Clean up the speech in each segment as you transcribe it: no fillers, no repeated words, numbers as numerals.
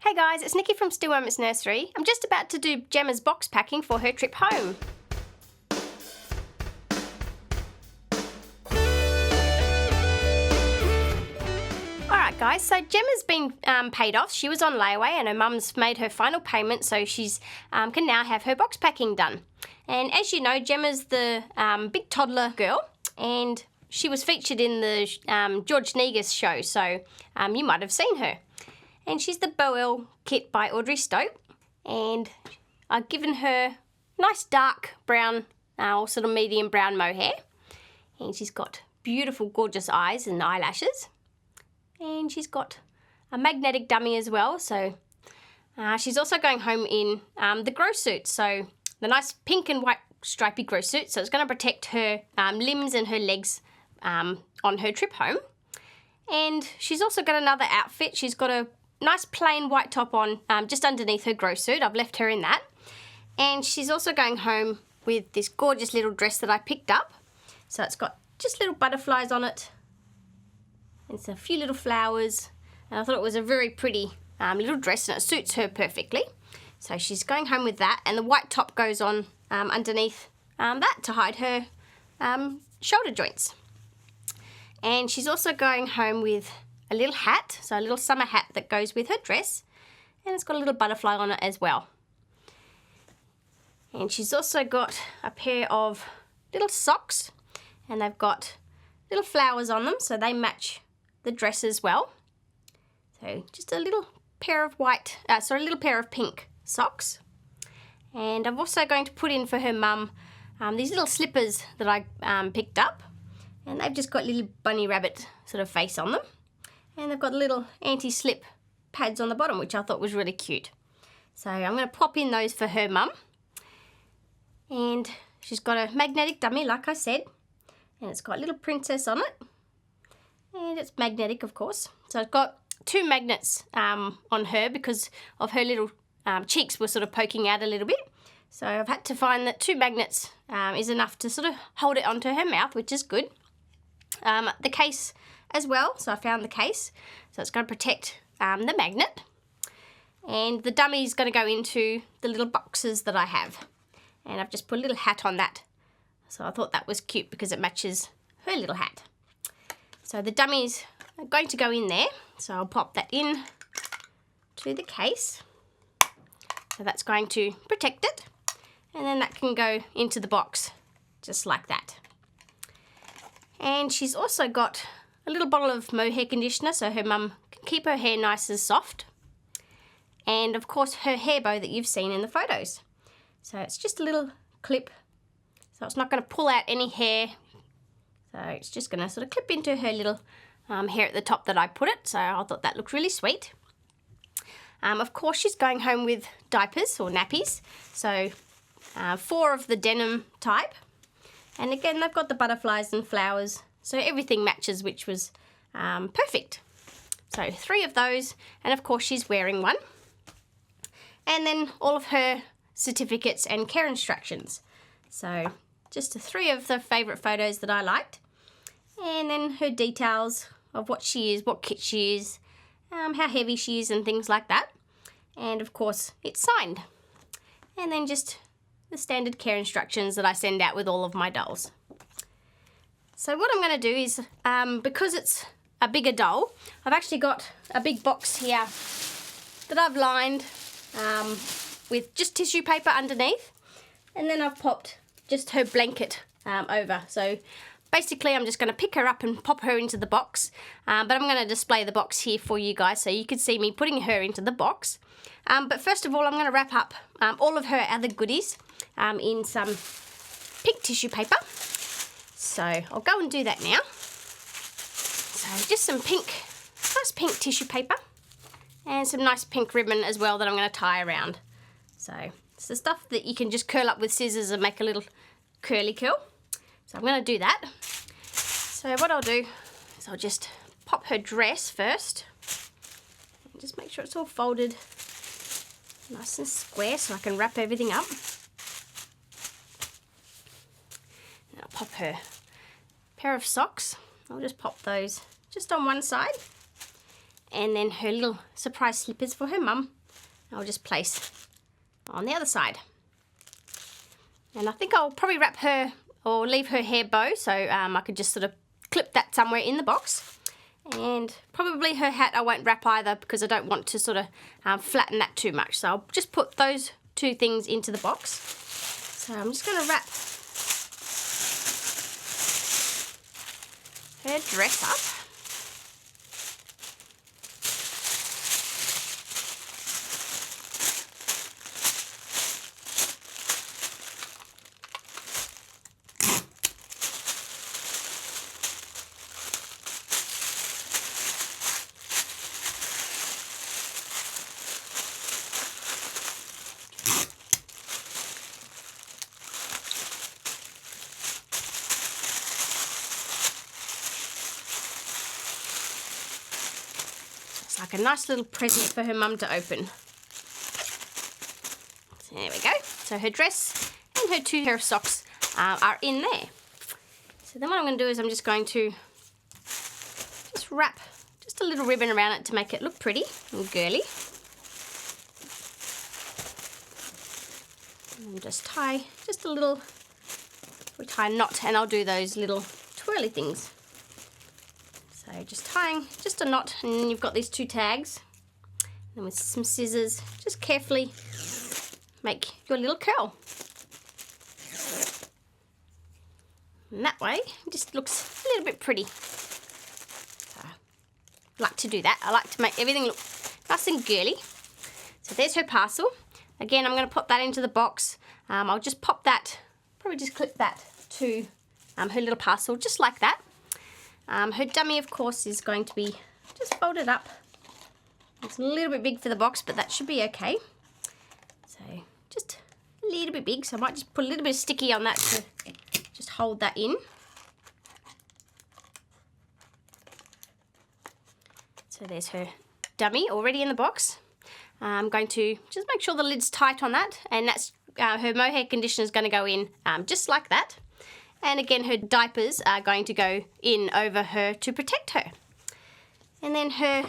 Hey guys, it's Nikki from Still Moments Nursery. I'm just about to do Gemma's box packing for her trip home. Alright guys, so Gemma's been paid off. She was on layaway and her mum's made her final payment, so she's can now have her box packing done. And as you know, Gemma's the big toddler girl, and she was featured in the George Negus show, so you might have seen her. And she's the Boel kit by Audrey Stope, and I've given her nice dark brown, or sort of medium brown mohair, and she's got beautiful gorgeous eyes and eyelashes, and she's got a magnetic dummy as well. So she's also going home in the grow suit, so the nice pink and white stripy grow suit, so it's going to protect her limbs and her legs on her trip home. And she's also got another outfit. She's got a nice plain white top on just underneath her grow suit. I've left her in that. And she's also going home with this gorgeous little dress that I picked up. So it's got just little butterflies on it. It's a few little flowers. And I thought it was a very pretty little dress, and it suits her perfectly. So she's going home with that, and the white top goes on underneath that to hide her shoulder joints. And she's also going home with a little hat, so a little summer hat that goes with her dress, and it's got a little butterfly on it as well. And she's also got a pair of little socks, and they've got little flowers on them, so they match the dress as well. So just a little pair of a little pair of pink socks. And I'm also going to put in for her mum these little slippers that I picked up, and they've just got little bunny rabbit sort of face on them. And they've got little anti-slip pads on the bottom, which I thought was really cute. So I'm going to pop in those for her mum. And she's got a magnetic dummy, like I said. And it's got a little princess on it. And it's magnetic, of course. So it's got two magnets on her because of her little cheeks were sort of poking out a little bit. So I've had to find that two magnets is enough to sort of hold it onto her mouth, which is good. The case as well, so I found the case, so it's going to protect the magnet, and the dummy is going to go into the little boxes that I have, and I've just put a little hat on that, so I thought that was cute because it matches her little hat. So the dummies are going to go in there, so I'll pop that in to the case, so that's going to protect it, and then that can go into the box just like that. And she's also got a little bottle of mohair conditioner so her mum can keep her hair nice and soft. And of course her hair bow that you've seen in the photos. So it's just a little clip, so it's not going to pull out any hair. So it's just going to sort of clip into her little hair at the top that I put it. So I thought that looked really sweet. Of course she's going home with diapers or nappies. So 4 of the denim type. And again, they've got the butterflies and flowers, so everything matches, which was perfect. So 3 of those, and of course she's wearing one. And then all of her certificates and care instructions. So just 3 of the favourite photos that I liked. And then her details of what she is, what kit she is, how heavy she is and things like that. And of course it's signed. And then just the standard care instructions that I send out with all of my dolls. So what I'm going to do is, because it's a bigger doll, I've actually got a big box here that I've lined with just tissue paper underneath, and then I've popped just her blanket over. So basically I'm just going to pick her up and pop her into the box, but I'm going to display the box here for you guys so you can see me putting her into the box. But first of all, I'm going to wrap up all of her other goodies in some pink tissue paper. So I'll go and do that now. So just some nice pink tissue paper, and some nice pink ribbon as well that I'm going to tie around. So it's the stuff that you can just curl up with scissors and make a little curly curl. So I'm going to do that. So what I'll do is I'll just pop her dress first, and just make sure it's all folded nice and square so I can wrap everything up. And I'll pop her pair of socks. I'll just pop those just on one side, and then her little surprise slippers for her mum. I'll just place on the other side. And I think I'll probably wrap her or leave her hair bow, so I could just sort of clip that somewhere in the box. And probably her hat I won't wrap either because I don't want to sort of flatten that too much. So I'll just put those two things into the box. So I'm just going to wrap her dress up. Like a nice little present for her mum to open. So there we go. So her dress and her 2 pair of socks are in there. So then what I'm going to do is I'm just going to just wrap just a little ribbon around it to make it look pretty and girly. And just tie just a little, we tie a knot, and I'll do those little twirly things. So just tying just a knot, and then you've got these 2 tags. And with some scissors, just carefully make your little curl. And that way, it just looks a little bit pretty. So I like to do that. I like to make everything look nice and girly. So there's her parcel. Again, I'm going to put that into the box. I'll just pop that, probably just clip that to her little parcel, just like that. Her dummy, of course, is going to be just folded up. It's a little bit big for the box, but that should be okay. So just a little bit big, so I might just put a little bit of sticky on that to just hold that in. So there's her dummy already in the box. I'm going to just make sure the lid's tight on that, and that's her mohair conditioner is going to go in just like that. And again, her diapers are going to go in over her to protect her. And then her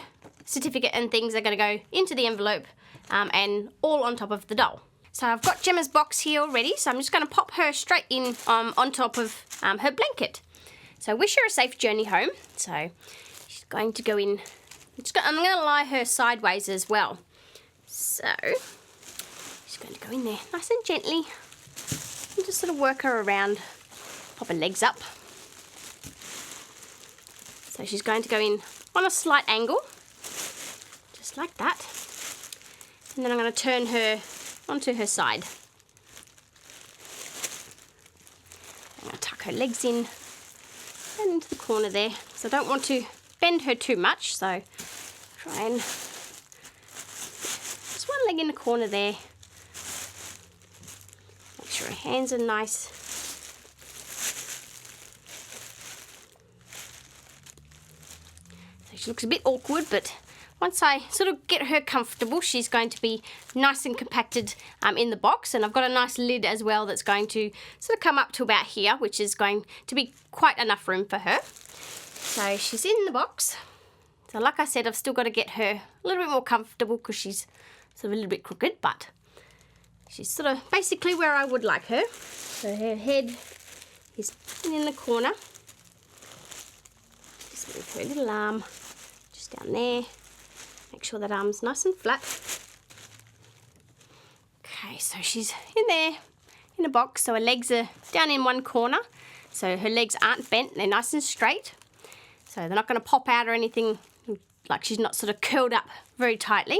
certificate and things are going to go into the envelope and all on top of the doll. So I've got Gemma's box here already, so I'm just going to pop her straight in on top of her blanket. So wish her a safe journey home. So she's going to go in. I'm going to lie her sideways as well. So she's going to go in there nice and gently and just sort of work her around. Pop her legs up. So she's going to go in on a slight angle, just like that. And then I'm going to turn her onto her side. I'm going to tuck her legs in and into the corner there. So I don't want to bend her too much, so try and just one leg in the corner there. Make sure her hands are nice. She looks a bit awkward, but once I sort of get her comfortable, she's going to be nice and compacted in the box. And I've got a nice lid as well that's going to sort of come up to about here, which is going to be quite enough room for her. So she's in the box. So like I said, I've still got to get her a little bit more comfortable because she's sort of a little bit crooked, but she's sort of basically where I would like her. So her head is in the corner. Just move her little arm just down there. Make sure that arm's nice and flat. Okay, so she's in there in a box. So her legs are down in one corner. So her legs aren't bent, they're nice and straight. So they're not going to pop out or anything, like she's not sort of curled up very tightly.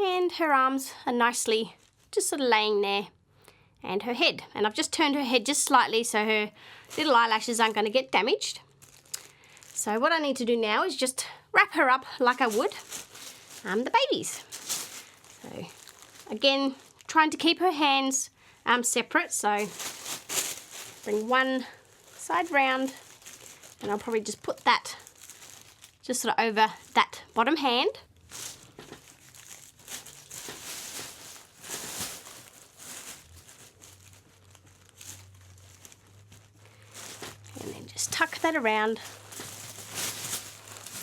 And her arms are nicely just sort of laying there. And her head. And I've just turned her head just slightly so her little eyelashes aren't going to get damaged. So what I need to do now is just wrap her up like I would the babies. So again, trying to keep her hands separate. So bring one side round, and I'll probably just put that just sort of over that bottom hand. And then just tuck that around.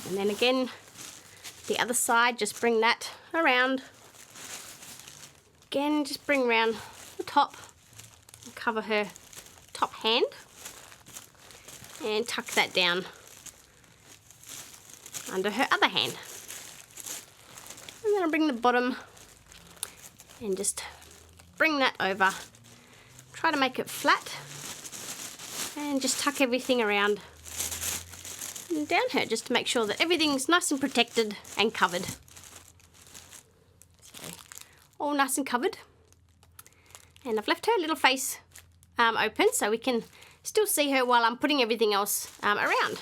And then again, The other side, just bring that around. Again, just bring around the top and cover her top hand and tuck that down under her other hand. And then I'll bring the bottom and just bring that over. Try to make it flat and just tuck everything around and down her just to make sure that everything's nice and protected and covered. So, all nice and covered. And I've left her little face open so we can still see her while I'm putting everything else around.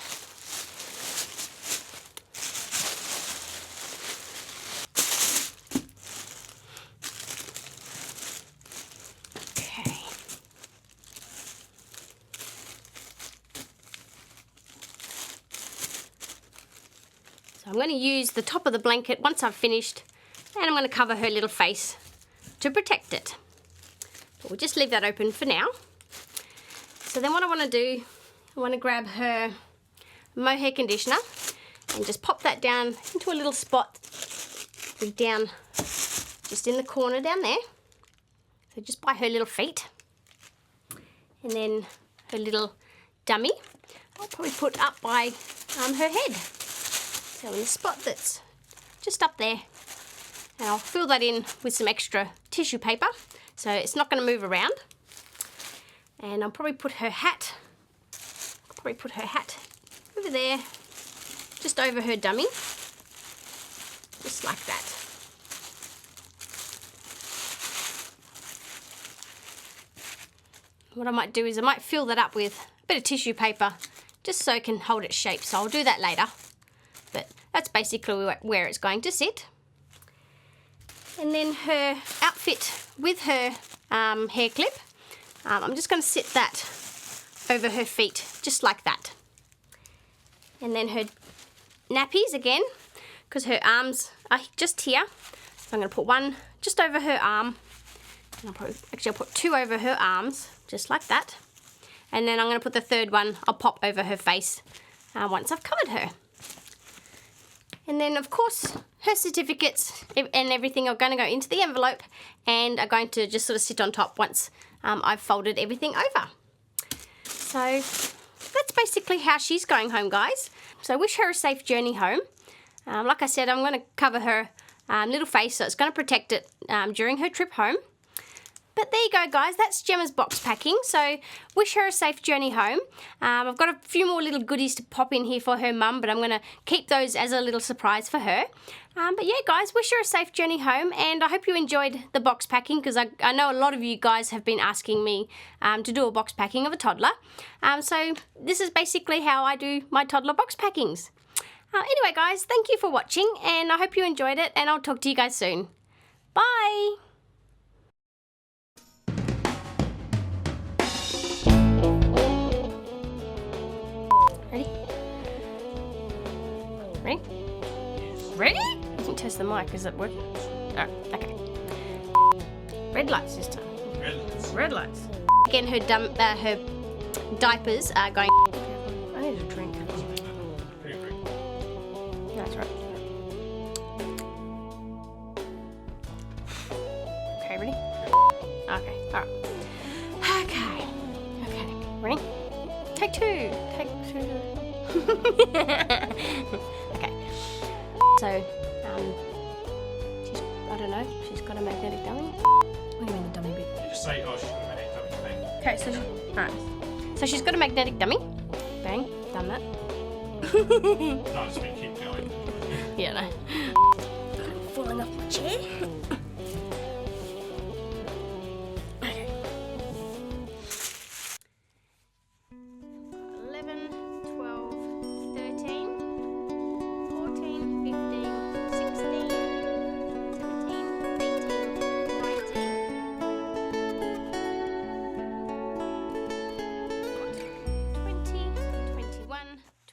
So I'm going to use the top of the blanket once I've finished, and I'm going to cover her little face to protect it. But we'll just leave that open for now. So then what I want to do, I want to grab her mohair conditioner and just pop that down into a little spot down just in the corner down there. So just by her little feet. And then her little dummy, I'll probably put up by her head. So in the spot that's just up there. And I'll fill that in with some extra tissue paper so it's not going to move around. And I'll probably put her hat, over there, just over her dummy, just like that. What I might do is I might fill that up with a bit of tissue paper just so it can hold its shape. So I'll do that later. But that's basically where it's going to sit. And then her outfit with her hair clip, I'm just going to sit that over her feet, just like that. And then her nappies again, because her arms are just here. So I'm going to put one just over her arm. And I'll put two over her arms, just like that. And then I'm going to put the third one, I'll pop over her face once I've covered her. And then, of course, her certificates and everything are going to go into the envelope and are going to just sort of sit on top once I've folded everything over. So that's basically how she's going home, guys. So wish her a safe journey home. Like I said, I'm going to cover her little face, so it's going to protect it during her trip home. But there you go, guys. That's Gemma's box packing. So wish her a safe journey home. I've got a few more little goodies to pop in here for her mum, but I'm going to keep those as a little surprise for her. But yeah, guys, wish her a safe journey home, and I hope you enjoyed the box packing, because I know a lot of you guys have been asking me to do a box packing of a toddler. So this is basically how I do my toddler box packings. Anyway, guys, thank you for watching, and I hope you enjoyed it, and I'll talk to you guys soon. Bye! Ready? Ready? Ready? I can test the mic. Is it working? Oh, okay. Red lights this time. Red lights. Red lights. Again, her diapers are going. I need a drink. That's right. Okay, ready? Okay, alright. Okay. Okay. Ready? Take two. Take two. Okay. So, I don't know, she's got a magnetic dummy. What do you mean the dummy bit? You just say, oh, she's got a magnetic dummy thing. Okay, so alright. So she's got a magnetic dummy. Bang, done that. No, just keep going. Yeah, no. I'm falling off my chair.